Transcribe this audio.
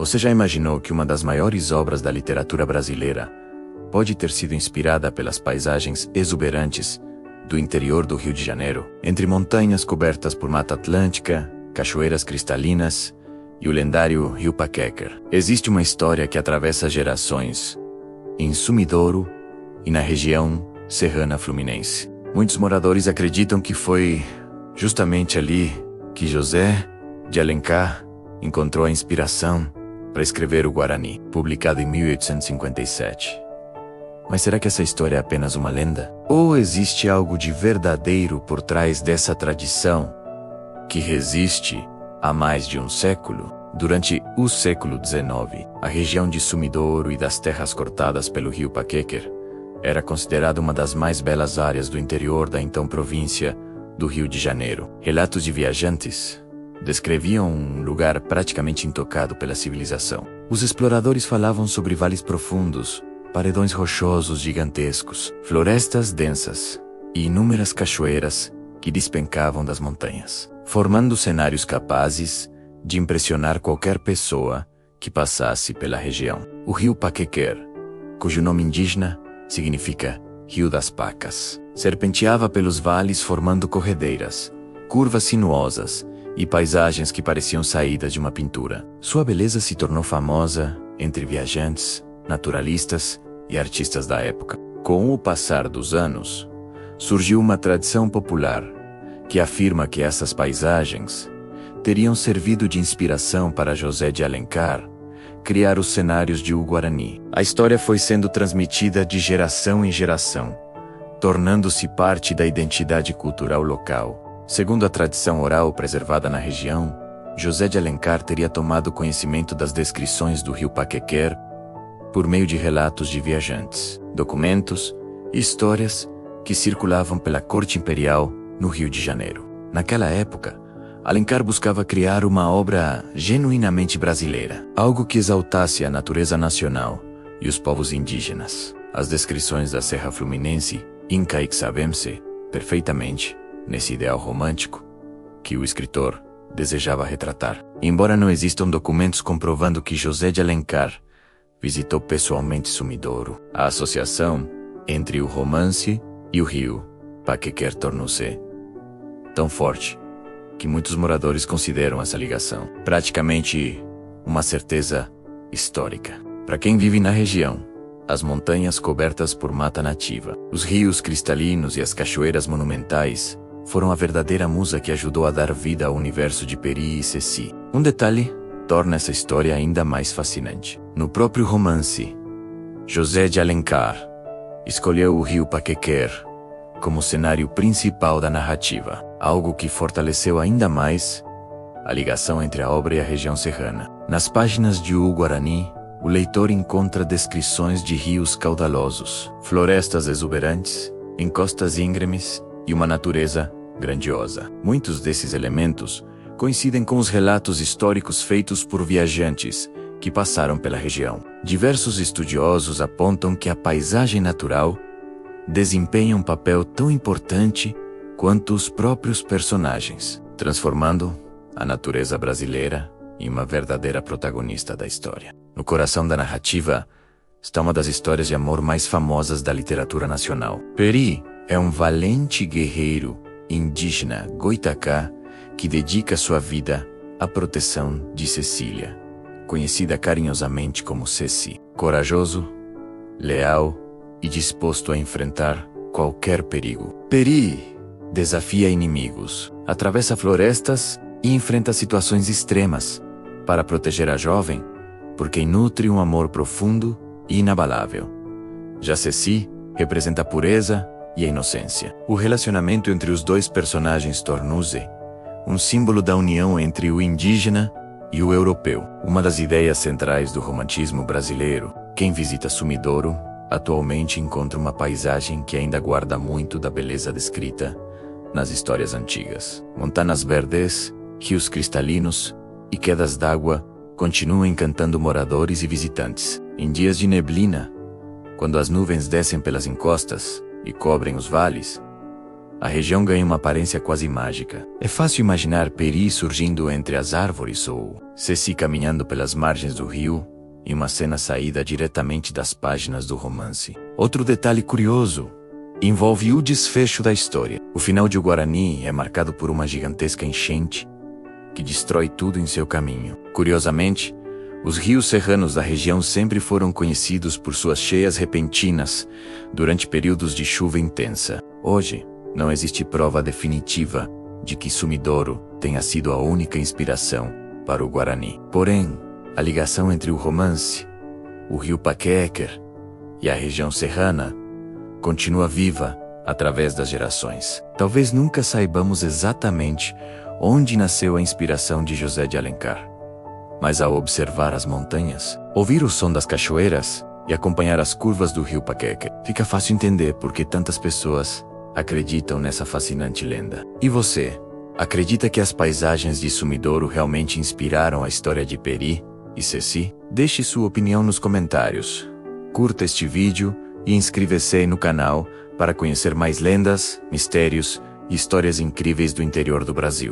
Você já imaginou que uma das maiores obras da literatura brasileira pode ter sido inspirada pelas paisagens exuberantes do interior do Rio de Janeiro, entre montanhas cobertas por Mata Atlântica, cachoeiras cristalinas e o lendário Rio Paquequer? Existe uma história que atravessa gerações em Sumidouro e na região serrana fluminense. Muitos moradores acreditam que foi justamente ali que José de Alencar encontrou a inspiração para escrever o Guarani, publicado em 1857. Mas será que essa história é apenas uma lenda? Ou existe algo de verdadeiro por trás dessa tradição que resiste há mais de um século? Durante o século XIX, a região de Sumidouro e das terras cortadas pelo rio Paquequer era considerada uma das mais belas áreas do interior da então província do Rio de Janeiro. Relatos de viajantes descreviam um lugar praticamente intocado pela civilização. Os exploradores falavam sobre vales profundos, paredões rochosos gigantescos, florestas densas e inúmeras cachoeiras que despencavam das montanhas, formando cenários capazes de impressionar qualquer pessoa que passasse pela região. O rio Paquequer, cujo nome indígena significa Rio das Pacas, serpenteava pelos vales formando corredeiras, curvas sinuosas e paisagens que pareciam saídas de uma pintura. Sua beleza se tornou famosa entre viajantes, naturalistas e artistas da época. Com o passar dos anos, surgiu uma tradição popular que afirma que essas paisagens teriam servido de inspiração para José de Alencar criar os cenários de O Guarani. A história foi sendo transmitida de geração em geração, tornando-se parte da identidade cultural local. Segundo a tradição oral preservada na região, José de Alencar teria tomado conhecimento das descrições do rio Paquequer por meio de relatos de viajantes, documentos e histórias que circulavam pela corte imperial no Rio de Janeiro. Naquela época, Alencar buscava criar uma obra genuinamente brasileira, algo que exaltasse a natureza nacional e os povos indígenas. As descrições da Serra Fluminense encaixavam-se perfeitamente nesse ideal romântico que o escritor desejava retratar. Embora não existam documentos comprovando que José de Alencar visitou pessoalmente Sumidouro, a associação entre o romance e o rio Paquequer tornou-se tão forte que muitos moradores consideram essa ligação praticamente uma certeza histórica. Para quem vive na região, as montanhas cobertas por mata nativa, os rios cristalinos e as cachoeiras monumentais foram a verdadeira musa que ajudou a dar vida ao universo de Peri e Ceci. Um detalhe torna essa história ainda mais fascinante. No próprio romance, José de Alencar escolheu o rio Paquequer como cenário principal da narrativa, algo que fortaleceu ainda mais a ligação entre a obra e a região serrana. Nas páginas de O Guarani, o leitor encontra descrições de rios caudalosos, florestas exuberantes, encostas íngremes e uma natureza grandiosa. Muitos desses elementos coincidem com os relatos históricos feitos por viajantes que passaram pela região. Diversos estudiosos apontam que a paisagem natural desempenha um papel tão importante quanto os próprios personagens, transformando a natureza brasileira em uma verdadeira protagonista da história. No coração da narrativa está uma das histórias de amor mais famosas da literatura nacional. Peri é um valente guerreiro indígena Goitacá que dedica sua vida à proteção de Cecília, conhecida carinhosamente como Ceci. Corajoso, leal e disposto a enfrentar qualquer perigo, Peri desafia inimigos, atravessa florestas e enfrenta situações extremas para proteger a jovem por quem nutre um amor profundo e inabalável. Já Ceci representa a pureza e a inocência. O relacionamento entre os dois personagens tornou-se um símbolo da união entre o indígena e o europeu, uma das ideias centrais do romantismo brasileiro. Quem visita Sumidouro atualmente encontra uma paisagem que ainda guarda muito da beleza descrita nas histórias antigas. Montanas verdes, rios cristalinos e quedas d'água continuam encantando moradores e visitantes. Em dias de neblina, quando as nuvens descem pelas encostas e cobrem os vales, a região ganha uma aparência quase mágica. É fácil imaginar Peri surgindo entre as árvores ou Ceci caminhando pelas margens do rio, em uma cena saída diretamente das páginas do romance. Outro detalhe curioso envolve o desfecho da história. O final de O Guarani é marcado por uma gigantesca enchente que destrói tudo em seu caminho. Curiosamente, os rios serranos da região sempre foram conhecidos por suas cheias repentinas durante períodos de chuva intensa. Hoje, não existe prova definitiva de que Sumidouro tenha sido a única inspiração para o Guarani. Porém, a ligação entre o romance, o rio Paquequer e a região serrana continua viva através das gerações. Talvez nunca saibamos exatamente onde nasceu a inspiração de José de Alencar, mas ao observar as montanhas, ouvir o som das cachoeiras e acompanhar as curvas do rio Paquequer, fica fácil entender por que tantas pessoas acreditam nessa fascinante lenda. E você, acredita que as paisagens de Sumidouro realmente inspiraram a história de Peri e Ceci? Deixe sua opinião nos comentários. Curta este vídeo e inscreva-se no canal para conhecer mais lendas, mistérios e histórias incríveis do interior do Brasil.